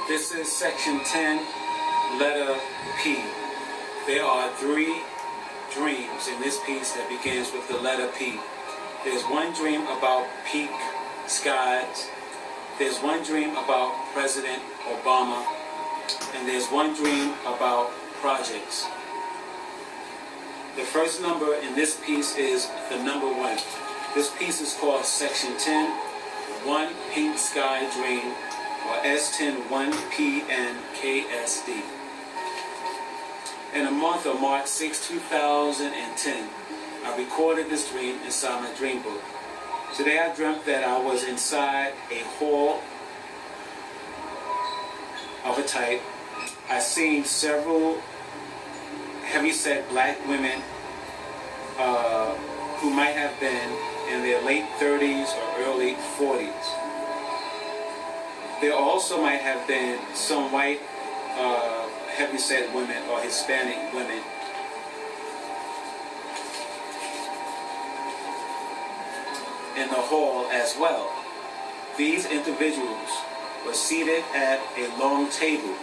This is section 10, letter P. There are 3 dreams in this piece that begins with the letter P. There's one dream about peak skies. There's one dream about President Obama. And there's one dream about projects. The first number in this piece is the number 1. This piece is called section 10, One Pink Sky Dream, or S10 1PNKSD. In the month of March 6, 2010, I recorded this dream inside my dream book. Today I dreamt that I was inside a hall of a type. I seen several heavy-set black women who might have been in their late 30s or early 40s. There also might have been some white heavy-set women or Hispanic women. In the hall as well. These individuals were seated at a long table,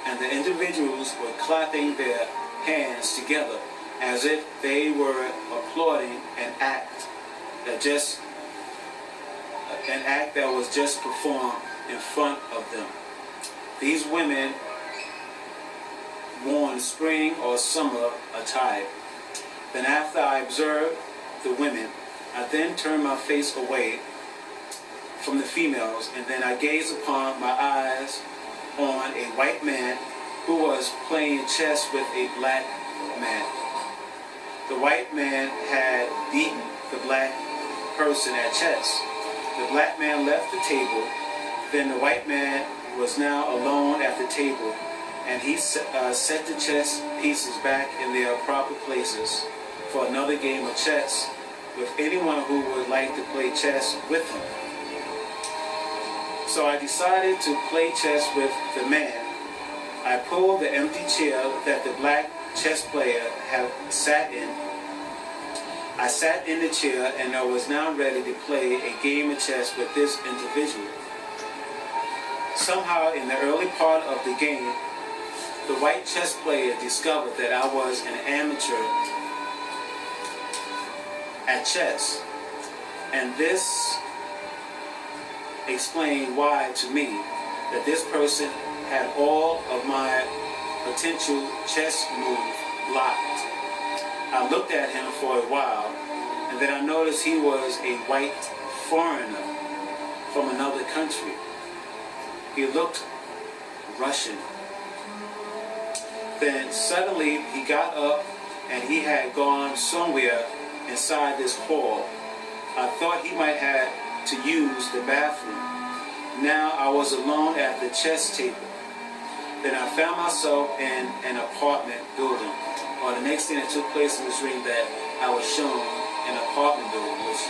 and the individuals were clapping their hands together as if they were applauding an act that was just performed in front of them. These women wore spring or summer attire. Then after I observed the women, I then turned my face away from the females, and then I gazed upon my eyes on a white man who was playing chess with a black man. The white man had beaten the black person at chess. The black man left the table. Then the white man was now alone at the table, and he set the chess pieces back in their proper places for another game of chess with anyone who would like to play chess with him. So I decided to play chess with the man. I pulled the empty chair that the black chess player had sat in. I sat in the chair, and I was now ready to play a game of chess with this individual. Somehow in the early part of the game, the white chess player discovered that I was an amateur at chess, and this explained why to me that this person had all of my potential chess moves blocked. I looked at him for a while, and then I noticed he was a white foreigner from another country. He looked Russian. Then suddenly he got up, and he had gone somewhere inside this hall. I thought he might have to use the bathroom. Now I was alone at the chess table. Then I found myself in an apartment building. Or the next thing that took place in this dream, that I was shown an apartment building, which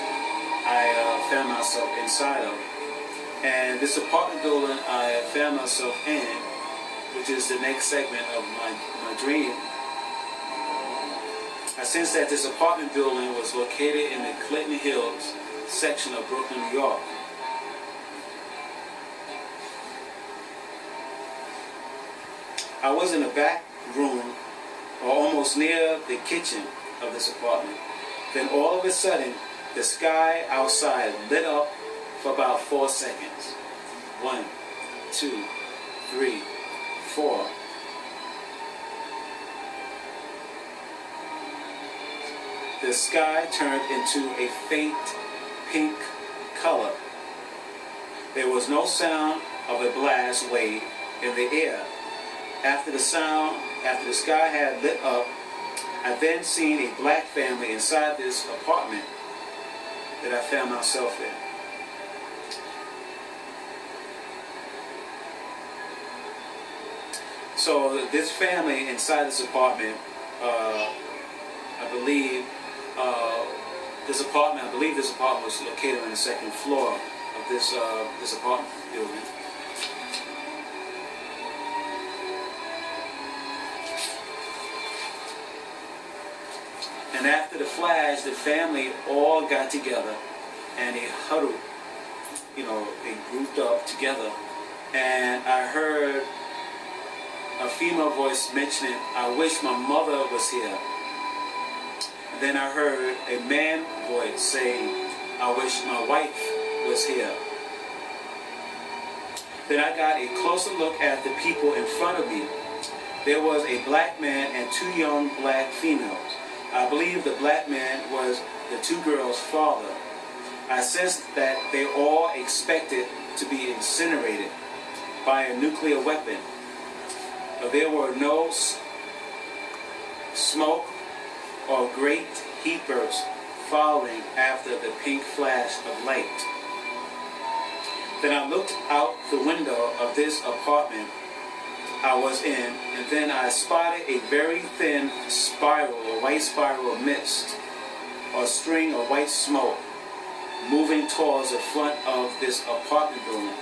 I found myself inside of. And this apartment building I found myself in, which is the next segment of my dream, I sensed that this apartment building was located in the Clinton Hills section of Brooklyn, New York. I was in the back room, or almost near the kitchen of this apartment. Then all of a sudden, the sky outside lit up for about 4 seconds. 1, 2, 3, 4. The sky turned into a faint pink color. There was no sound of a blast wave in the air. After the sky had lit up, I then seen a black family inside this apartment that I found myself in. So this family inside this apartment, I believe this apartment was located on the second floor of this apartment building. And after the flash, the family all got together and they huddled, they grouped up together. And I heard a female voice mentioning, "I wish my mother was here." And then I heard a man voice saying, "I wish my wife was here." Then I got a closer look at the people in front of me. There was a black man and two young black females. I believe the black man was the two girls' father. I sensed that they all expected to be incinerated by a nuclear weapon. But there were no smoke or great heat bursts following after the pink flash of light. Then I looked out the window of this apartment I was in, and then I spotted a very thin spiral, a white spiral of mist, or string of white smoke moving towards the front of this apartment building.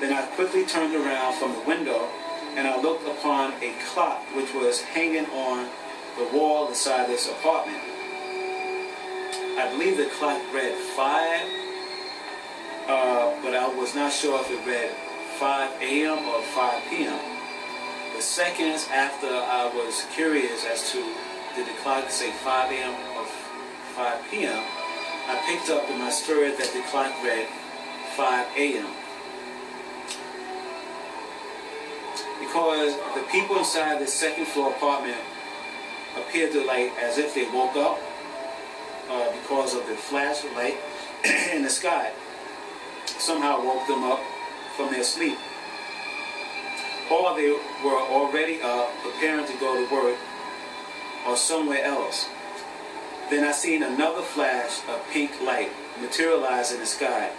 Then I quickly turned around from the window and I looked upon a clock which was hanging on the wall inside this apartment. I believe the clock read 5, but I was not sure if it read 5 a.m. or 5 p.m. The seconds after I was curious as to did the clock say 5 a.m. or 5 p.m., I picked up in my spirit that the clock read 5 a.m. Because the people inside the second floor apartment appeared to as if they woke up because of the flash of light in the sky. Somehow woke them up from their sleep. Or they were already up, preparing to go to work or somewhere else. Then I seen another flash of pink light materialize in the sky.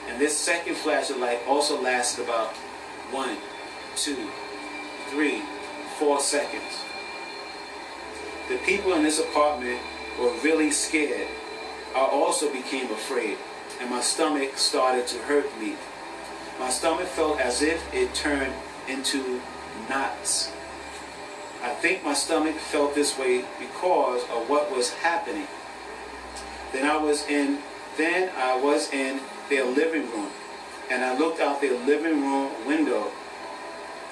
And this second flash of light also lasted about 1, 2, 3, 4 seconds. The people in this apartment were really scared. I also became afraid, and my stomach started to hurt me. My stomach felt as if it turned into knots. I think my stomach felt this way because of what was happening. Then I was in their living room, and I looked out their living room window,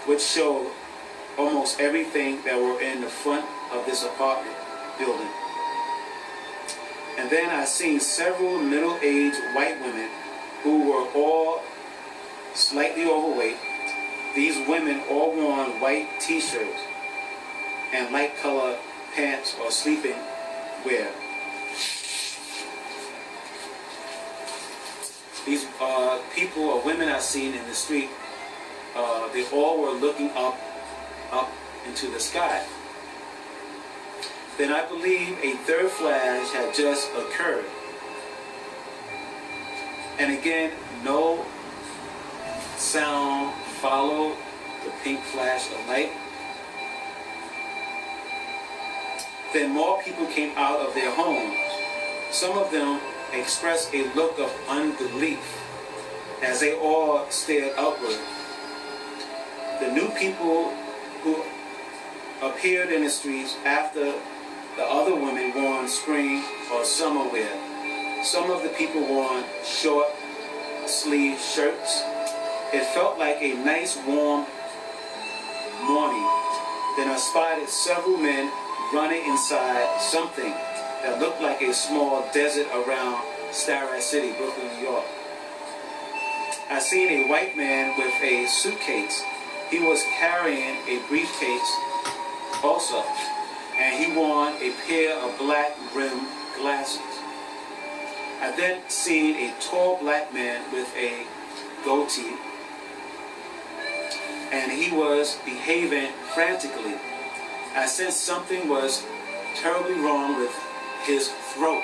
which showed almost everything that were in the front of this apartment building. And then I seen several middle-aged white women who were all slightly overweight. These women all wore white t-shirts and light colored pants or sleeping wear. These people or women I seen in the street, they all were looking up into the sky. Then I believe a third flash had just occurred. And again, no sound followed the pink flash of light. Then more people came out of their homes. Some of them expressed a look of unbelief as they all stared upward. The new people who appeared in the streets after the other women wore spring or summer wear. Some of the people wore short sleeve shirts. It felt like a nice warm morning. Then I spotted several men running inside something that looked like a small desert around Starrett City, Brooklyn, New York. I seen a white man with a suitcase. He was carrying a briefcase also, and he wore a pair of black rimmed glasses. I then seen a tall black man with a goatee, and he was behaving frantically. I sensed something was terribly wrong with his throat.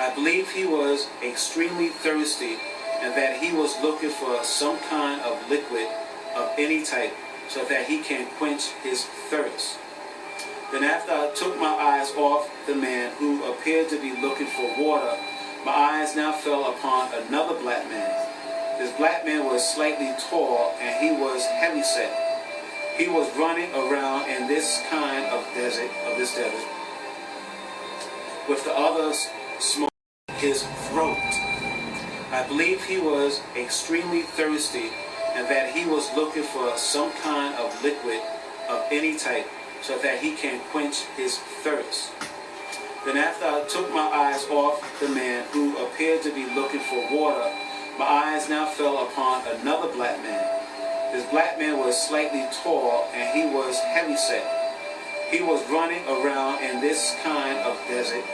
I believe he was extremely thirsty and that he was looking for some kind of liquid of any type so that he can quench his thirst. Then after I took my eyes off the man who appeared to be looking for water, my eyes now fell upon another black man. This black man was slightly tall and he was heavyset. He was running around in this kind of desert, with the others smoking his throat. I believe he was extremely thirsty and that he was looking for some kind of liquid of any type so that he can quench his thirst. Then after I took my eyes off the man who appeared to be looking for water, my eyes now fell upon another black man. This black man was slightly tall and he was heavyset. He was running around in this kind of desert,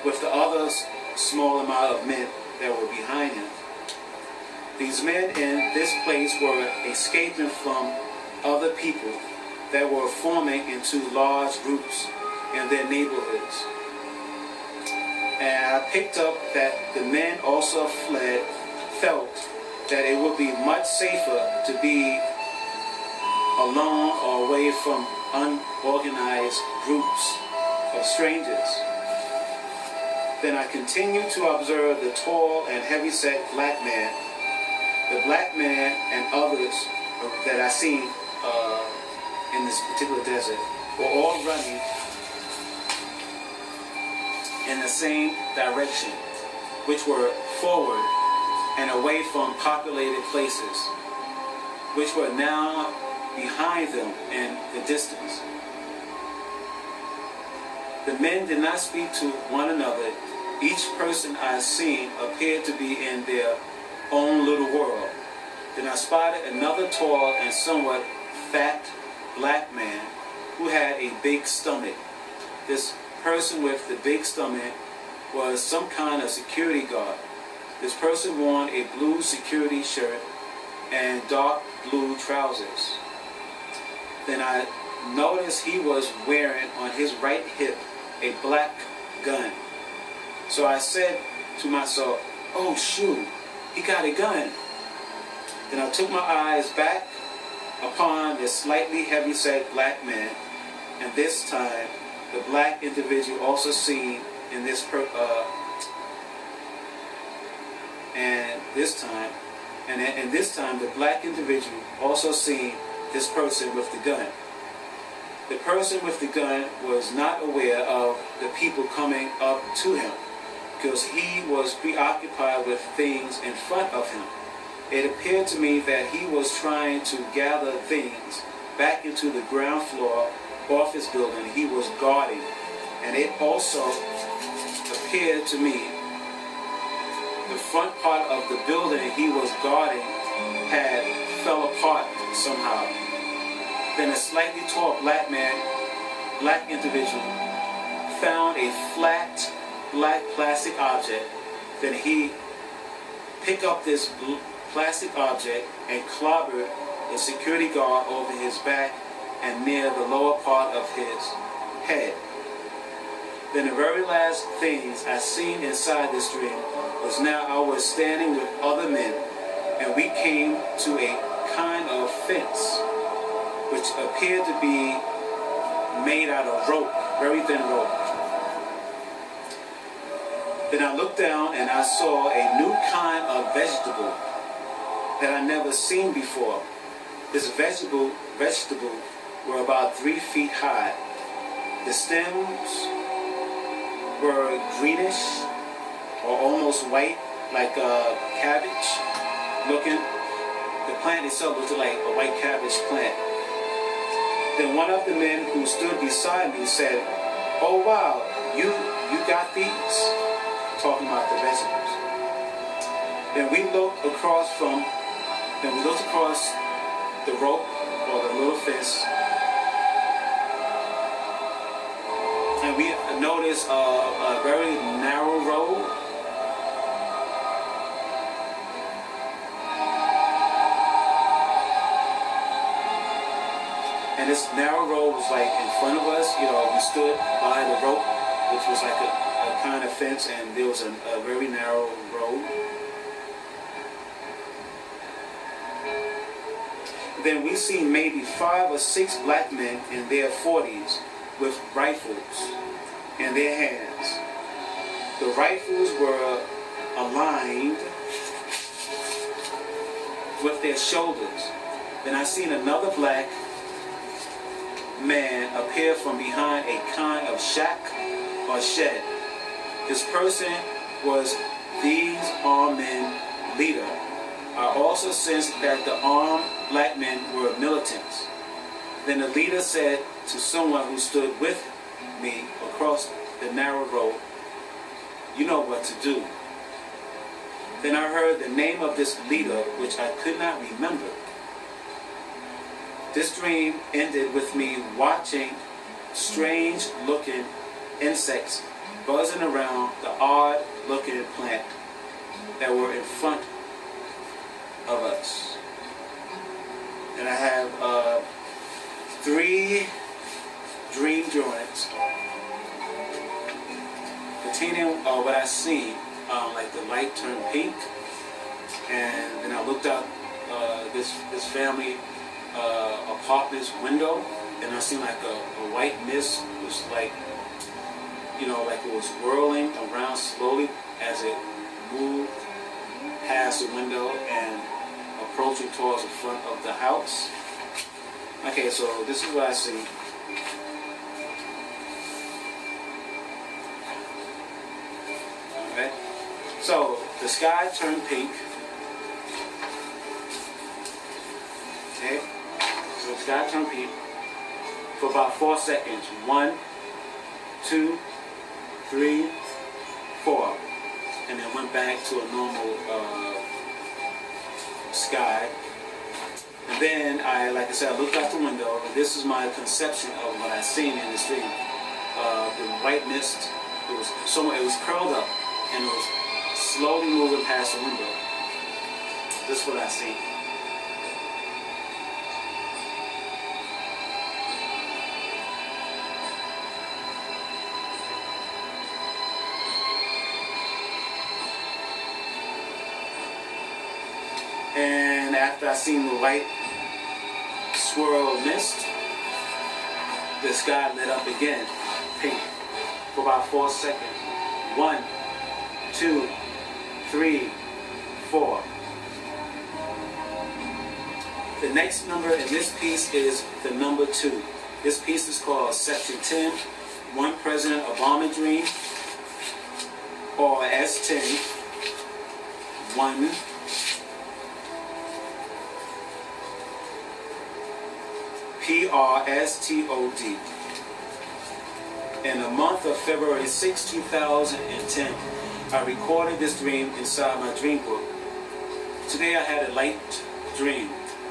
with the other small amount of men that were behind him. These men in this place were escaping from other people that were forming into large groups in their neighborhoods. And I picked up that the men also felt that it would be much safer to be alone or away from unorganized groups of strangers. Then I continued to observe the tall and heavyset black man, the black man and others that I seen in this particular desert were all running in the same direction, which were forward and away from populated places, which were now behind them in the distance. The men did not speak to one another. Each person I seen appeared to be in their own little world. Then I spotted another tall and somewhat fat black man who had a big stomach. This person with the big stomach was some kind of security guard. This person wore a blue security shirt and dark blue trousers. Then I noticed he was wearing on his right hip a black gun. So I said to myself, "Oh shoot, he got a gun." Then I took my eyes back upon the slightly heavyset black man, and this time the black individual also seen in this this time the black individual also seen this person with the gun. The person with the gun was not aware of the people coming up to him because he was preoccupied with things in front of him. It appeared to me that he was trying to gather things back into the ground floor office building he was guarding, and it also appeared to me the front part of the building he was guarding had fell apart somehow. Then a slightly tall black individual found a flat black plastic object. Then he picked up this plastic object and clobbered the security guard over his back and near the lower part of his head. Then the very last things I seen inside this dream was now I was standing with other men, and we came to a kind of fence which appeared to be made out of rope, very thin rope. Then I looked down and I saw a new kind of vegetable that I never seen before. This vegetable were about 3 feet high. The stems were greenish or almost white, like a cabbage looking. The plant itself looked like a white cabbage plant. Then one of the men who stood beside me said, "Oh wow, you got these?" Talking about the vegetables. Then we looked across the rope or the little fence, and we noticed a very narrow road. And this narrow road was like in front of us. We stood by the rope, which was like a kind of fence, and there was a very narrow road. Then we seen maybe 5 or 6 black men in their 40s with rifles in their hands. The rifles were aligned with their shoulders. Then I seen another black man appear from behind a kind of shack or shed. This person was these armed men leader. I also sensed that the armed black men were militants. Then the leader said to someone who stood with me across the narrow road, "You know what to do." Then I heard the name of this leader, which I could not remember. This dream ended with me watching strange-looking insects buzzing around the odd-looking plant that were in front of us. And I have 3 dream journals containing what I seen. Like the light turned pink, and then I looked out this family apartment's window, and I seen like a white mist. It was like, like it was whirling around slowly as it moved past the window and approaching towards the front of the house. Okay, so this is what I see. Alright. So the sky turned pink. Okay. So the sky turned pink for about 4 seconds. 1, 2, 3, 4. And then went back to a normal sky. And then like I said, I looked out the window, and this is my conception of what I seen in this dream. The white mist, it was curled up, and it was slowly moving past the window. This is what I see. And after I seen the white swirl mist, the sky lit up again, pink, for about 4 seconds. 1, 2, 3, 4. The next number in this piece is the number 2. This piece is called Section 10, One President Obama Dream, or S10, 1. PRSTOD. In the month of February 6, 2010, I recorded this dream inside my dream book. Today I had a light dream.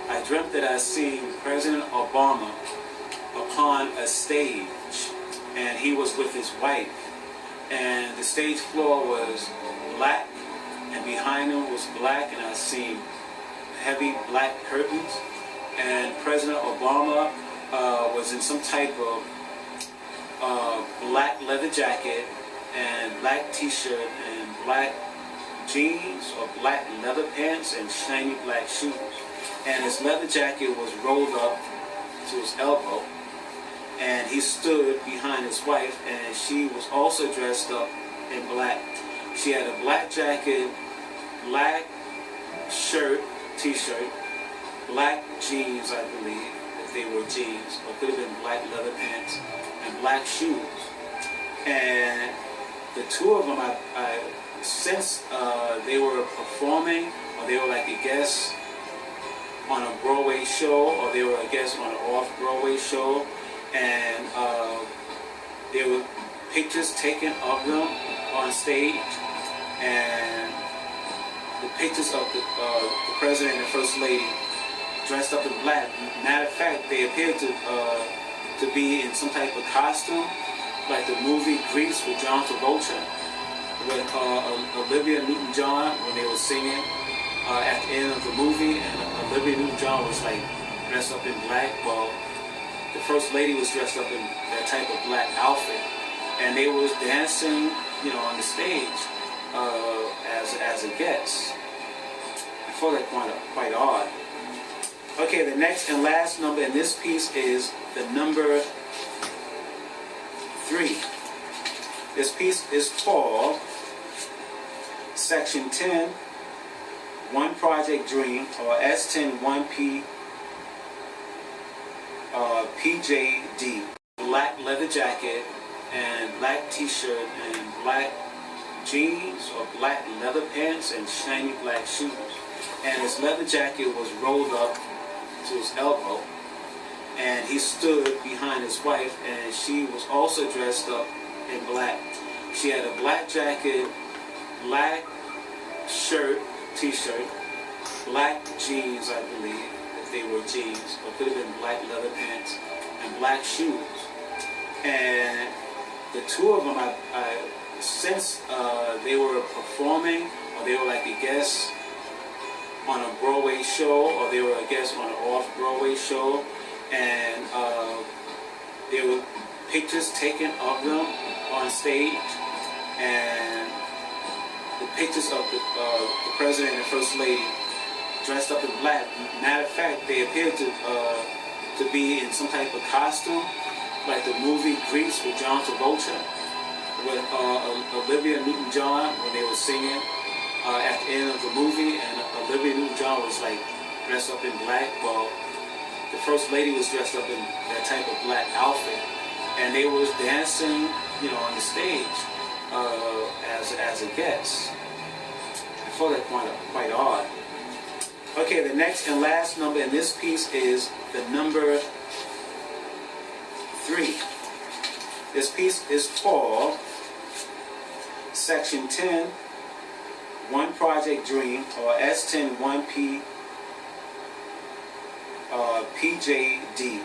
I dreamt that I seen President Obama upon a stage, and he was with his wife, and the stage floor was black, and behind him was black, and I seen heavy black curtains. And President Obama was in some type of black leather jacket and black t-shirt and black jeans or black leather pants and shiny black shoes. And his leather jacket was rolled up to his elbow, and he stood behind his wife, and she was also dressed up in black. She had a black jacket, black shirt, t-shirt, black jeans, I believe, if they were jeans, or could have been black leather pants, and black shoes. And the two of them, I sensed they were performing, or they were like a guest on a Broadway show, or they were a guest on an off-Broadway show, and there were pictures taken of them on stage, and the pictures of the president and first lady dressed up in black. Matter of fact, they appeared to be in some type of costume, like the movie Grease with John Travolta, with Olivia Newton-John when they were singing at the end of the movie, and Olivia Newton-John was like dressed up in black. Well, the first lady was dressed up in that type of black outfit, and they was dancing, on the stage as a guest. I thought that quite odd. Okay, the next and last number in this piece is the number 3. This piece is called Section 10, One Project Dream, or S10 1P PJD. Black leather jacket and black t-shirt and black jeans or black leather pants and shiny black shoes. And his leather jacket was rolled up to his elbow. And he stood behind his wife, and she was also dressed up in black. She had a black jacket, black shirt, t-shirt, black jeans, I believe, if they were jeans, or could have been black leather pants, and black shoes. And the two of them, since they were performing, or they were like a guest on a Broadway show, or they were a guest on an off-Broadway show, and there were pictures taken of them on stage, and the pictures of the president and first lady dressed up in black. Matter of fact, they appeared to be in some type of costume, like the movie Grease with John Travolta, with Olivia Newton-John when they were singing at the end of the movie, and Olivia Newton-John was like dressed up in black. Well, the first lady was dressed up in that type of black outfit, and they was dancing, you know, on the stage as a guest. I thought that quite odd. Okay, the next and last number in this piece is the number 3. This piece is called Section 10, One Project Dream, or S10 1P PJD.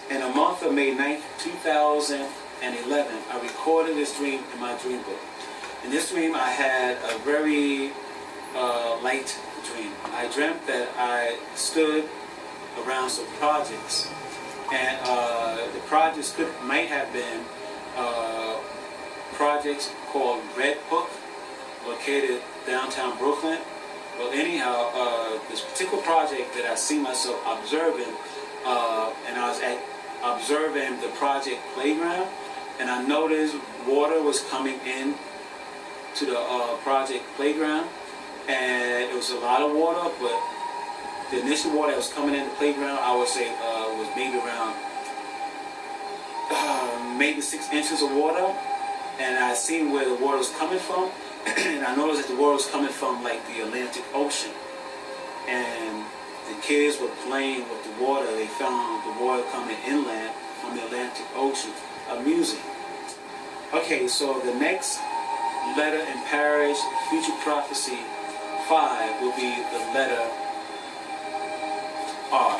In the month of May 9th, 2011, I recorded this dream in my dream book. In this dream, I had a very light dream. I dreamt that I stood around some projects, and the projects might have been projects called Red Hook, located downtown Brooklyn. Well, anyhow, this particular project that I see myself observing, and I was observing the project playground, and I noticed water was coming in to the project playground, and it was a lot of water, but the initial water that was coming in the playground, I would say, was maybe around maybe 6 inches of water, and I seen where the water was coming from, and I noticed that the water was coming from like the Atlantic Ocean, and the kids were playing with the water. They found the water coming inland from the Atlantic Ocean. Amusing. Okay, so the next letter in Parrish Future Prophecy 5 will be the letter R.